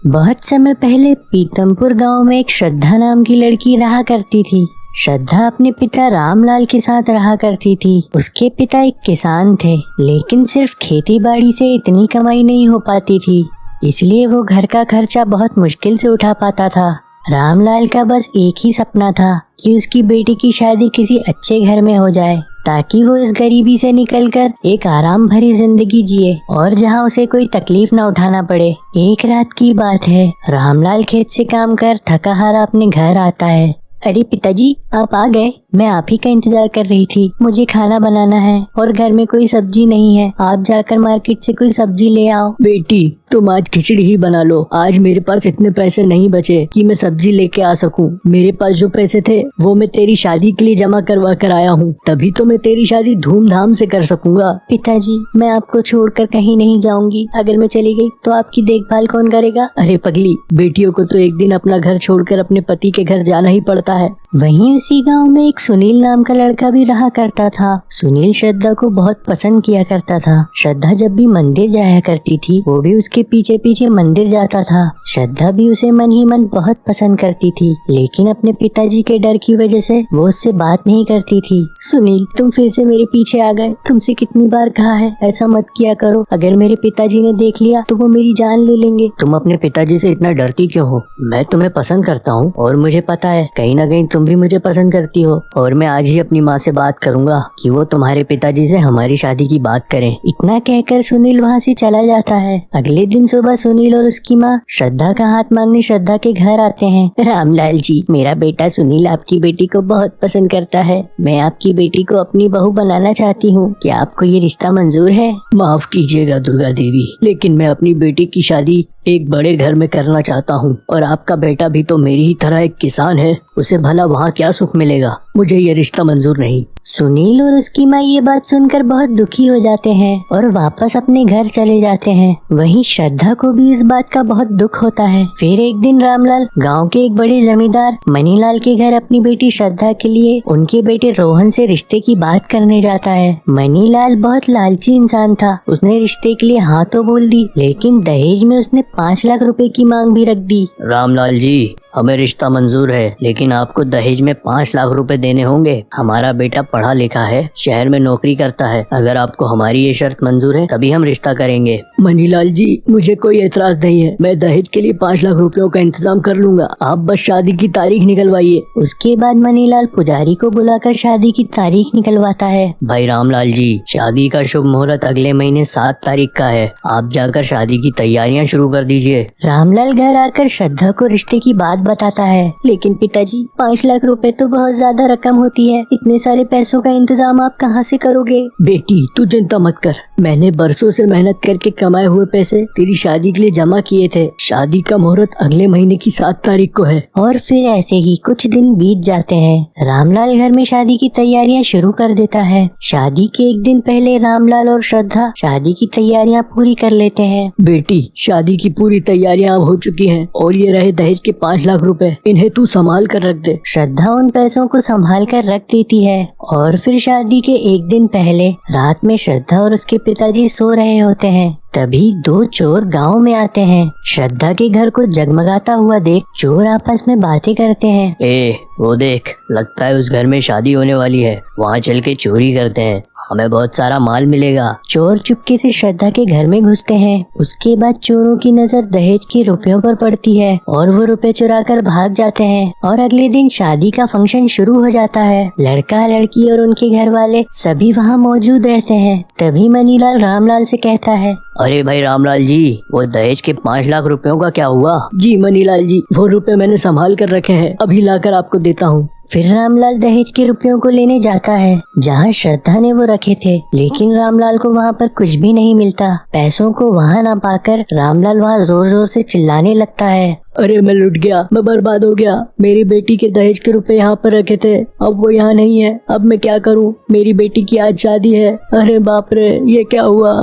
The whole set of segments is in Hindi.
बहुत समय पहले पीतमपुर गांव में एक श्रद्धा नाम की लड़की रहा करती थी। श्रद्धा अपने पिता रामलाल के साथ रहा करती थी। उसके पिता एक किसान थे, लेकिन सिर्फ खेती बाड़ी से इतनी कमाई नहीं हो पाती थी, इसलिए वो घर का खर्चा बहुत मुश्किल से उठा पाता था। रामलाल का बस एक ही सपना था कि उसकी बेटी की शादी किसी अच्छे घर में हो जाए, ताकि वो इस गरीबी से निकलकर एक आराम भरी जिंदगी जिए और जहां उसे कोई तकलीफ न उठाना पड़े। एक रात की बात है, रामलाल खेत से काम कर थका हारा अपने घर आता है। अरे पिताजी, आप आ गए। मैं आप ही का इंतजार कर रही थी। मुझे खाना बनाना है और घर में कोई सब्जी नहीं है। आप जाकर मार्केट से कोई सब्जी ले आओ। बेटी, तुम आज खिचड़ी ही बना लो। आज मेरे पास इतने पैसे नहीं बचे कि मैं सब्जी लेके आ सकूं। मेरे पास जो पैसे थे वो मैं तेरी शादी के लिए जमा करवा कर आया हूँ, तभी तो मैं तेरी शादी धूमधाम से कर सकूंगा। पिताजी, मैं आपको छोड़कर कहीं नहीं जाऊंगी। अगर मैं चली गई तो आपकी देखभाल कौन करेगा? अरे पगली, बेटियों को तो एक दिन अपना घर छोड़कर अपने पति के घर जाना ही पड़ता है। वहीं उसी गांव में एक सुनील नाम का लड़का भी रहा करता था। सुनील श्रद्धा को बहुत पसंद किया करता था। श्रद्धा जब भी मंदिर जाया करती थी, वो भी उसके पीछे पीछे मंदिर जाता था। श्रद्धा भी उसे मन ही मन बहुत पसंद करती थी, लेकिन अपने पिताजी के डर की वजह से वो उससे बात नहीं करती थी। सुनील, तुम फिर से मेरे पीछे आ गए। तुमसे कितनी बार कहा है ऐसा मत किया करो। अगर मेरे पिताजी ने देख लिया तो वो मेरी जान ले लेंगे। तुम अपने पिताजी से इतना डरती क्यों हो? मैं तुम्हें पसंद करता हूँ और मुझे पता है कहीं ना कहीं तुम भी मुझे पसंद करती हो। और मैं आज ही अपनी माँ से बात करूंगा कि वो तुम्हारे पिताजी से हमारी शादी की बात करें। इतना कहकर सुनील वहाँ से चला जाता है। अगले दिन सुबह सुनील और उसकी माँ श्रद्धा का हाथ मांगने श्रद्धा के घर आते हैं। रामलाल जी, मेरा बेटा सुनील आपकी बेटी को बहुत पसंद करता है। मैं आपकी बेटी को अपनी बहू बनाना चाहती हूँ। क्या आपको ये रिश्ता मंजूर है? माफ कीजिएगा दुर्गा देवी, लेकिन मैं अपनी बेटी की शादी एक बड़े घर में करना चाहता हूँ और आपका बेटा भी तो मेरी ही तरह एक किसान है। उसे भला वहाँ क्या सुख मिलेगा? मुझे ये रिश्ता मंजूर नहीं। सुनील और उसकी माँ ये बात सुनकर बहुत दुखी हो जाते हैं और वापस अपने घर चले जाते हैं। वहीं श्रद्धा को भी इस बात का बहुत दुख होता है। फिर एक दिन रामलाल गांव के एक बड़े जमींदार मनीलाल के घर अपनी बेटी श्रद्धा के लिए उनके बेटे रोहन से रिश्ते की बात करने जाता है। मनीलाल बहुत लालची इंसान था। उसने रिश्ते के लिए हाँ तो बोल दी, लेकिन दहेज में उसने 5 लाख रुपए की मांग भी रख दी। रामलाल जी, हमें रिश्ता मंजूर है, लेकिन आपको दहेज में 5 लाख रुपए देने होंगे। हमारा बेटा पढ़ा लिखा है, शहर में नौकरी करता है। अगर आपको हमारी ये शर्त मंजूर है तभी हम रिश्ता करेंगे। मनीलाल जी, मुझे कोई एतराज नहीं है। मैं दहेज के लिए 5 लाख रुपयों का इंतजाम कर लूंगा। आप बस शादी की तारीख निकलवाइए। उसके बाद मनीलाल पुजारी को बुलाकर शादी की तारीख निकलवाता है। भाई रामलाल जी, शादी का शुभ मुहूर्त अगले महीने 7 तारीख का है। आप जाकर शादी की तैयारियां शुरू कर दीजिए। रामलाल घर आकर श्रद्धा को रिश्ते की बात बताता है। लेकिन पिताजी, 5 लाख रुपए तो बहुत ज्यादा रकम होती है। इतने सारे पैसों का इंतजाम आप कहाँ से करोगे? बेटी, तू चिंता मत कर। मैंने बरसों से मेहनत करके कमाए हुए पैसे तेरी शादी के लिए जमा किए थे। शादी का मुहूर्त अगले महीने की 7 तारीख को है। और फिर ऐसे ही कुछ दिन बीत जाते हैं। रामलाल घर में शादी की तैयारियां शुरू कर देता है। शादी के एक दिन पहले रामलाल और श्रद्धा शादी की तैयारियां पूरी कर लेते हैं। बेटी, शादी की पूरी तैयारियां अब हो चुकी हैं और ये रहे दहेज के 5 लाख रुपए। इन्हें तू संभाल कर रख दे। श्रद्धा उन पैसों को संभाल कर रख देती है। और फिर शादी के एक दिन पहले रात में श्रद्धा और उसके पिताजी सो रहे होते हैं। तभी 2 चोर गांव में आते हैं। श्रद्धा के घर को जगमगाता हुआ देख चोर आपस में बातें करते हैं। वो देख, लगता है उस घर में शादी होने वाली है। वहाँ चल के चोरी करते हैं, हमें बहुत सारा माल मिलेगा। चोर चुपके से श्रद्धा के घर में घुसते हैं। उसके बाद चोरों की नजर दहेज के रुपयों पर पड़ती है और वो रुपए चुराकर भाग जाते हैं। और अगले दिन शादी का फंक्शन शुरू हो जाता है। लड़का, लड़की और उनके घर वाले सभी वहाँ मौजूद रहते हैं। तभी मनीलाल रामलाल से कहता है, अरे भाई रामलाल जी, वो दहेज के 5 लाख रुपयों का क्या हुआ? जी मनीलाल जी, वो रुपए मैंने संभाल कर रखे हैं, अभी लाकर आपको देता हूँ। फिर रामलाल दहेज के रुपयों को लेने जाता है जहाँ श्रद्धा ने वो रखे थे, लेकिन रामलाल को वहाँ पर कुछ भी नहीं मिलता। पैसों को वहाँ न पाकर रामलाल वहाँ जोर जोर से चिल्लाने लगता है। अरे मैं लुट गया, मैं बर्बाद हो गया। मेरी बेटी के दहेज के रुपए यहाँ पर रखे थे, अब वो यहाँ नहीं है। अब मैं क्या करूँ? मेरी बेटी की आज शादी है। अरे बाप रे, ये क्या हुआ?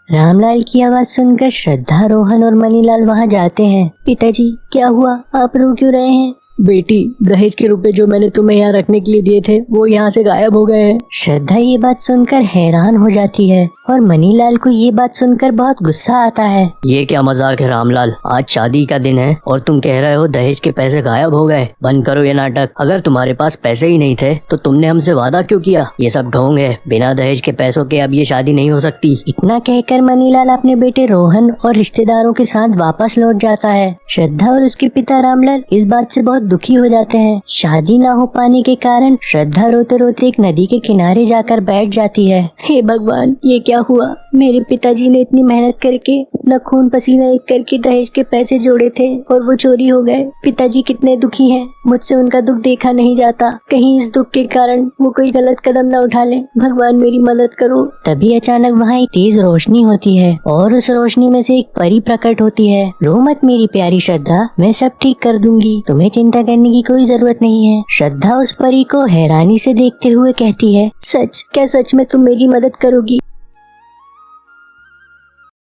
रामलाल की आवाज सुनकर श्रद्धा, रोहन और मनीलाल वहाँ जाते हैं। पिताजी, क्या हुआ? आप रो क्यों रहे हैं? बेटी, दहेज के रुपए जो मैंने तुम्हें यहाँ रखने के लिए दिए थे वो यहाँ से गायब हो गए हैं। श्रद्धा ये बात सुनकर हैरान हो जाती है और मनीलाल को ये बात सुनकर बहुत गुस्सा आता है। ये क्या मजाक है रामलाल, आज शादी का दिन है और तुम कह रहे हो दहेज के पैसे गायब हो गए। बंद करो ये नाटक। अगर तुम्हारे पास पैसे ही नहीं थे तो तुमने हमसे वादा क्यों किया? ये सब ढोंग है, बिना दहेज के पैसों के अब ये शादी नहीं हो सकती। इतना कहकर मनीलाल अपने बेटे रोहन और रिश्तेदारों के साथ वापस लौट जाता है। श्रद्धा और उसके पिता रामलाल इस बात से बहुत दुखी हो जाते हैं। शादी ना हो पाने के कारण श्रद्धा रोते रोते एक नदी के किनारे जाकर बैठ जाती है। हे भगवान, ये क्या हुआ? मेरे पिताजी ने इतनी मेहनत करके अपना खून पसीना एक करके दहेज के पैसे जोड़े थे और वो चोरी हो गए। पिताजी कितने दुखी हैं। मुझसे उनका दुख देखा नहीं जाता। कहीं इस दुख के कारण वो कोई गलत कदम न उठा ले। भगवान मेरी मदद करो। तभी अचानक वहाँ एक तेज रोशनी होती है और उस रोशनी में से एक परी प्रकट होती है। रो मत मेरी प्यारी श्रद्धा, मैं सब ठीक कर दूंगी, तुम्हें चिंता करने की कोई जरूरत नहीं है। श्रद्धा उस परी को हैरानी से देखते हुए कहती है, सच? क्या सच में तुम मेरी मदद करोगी?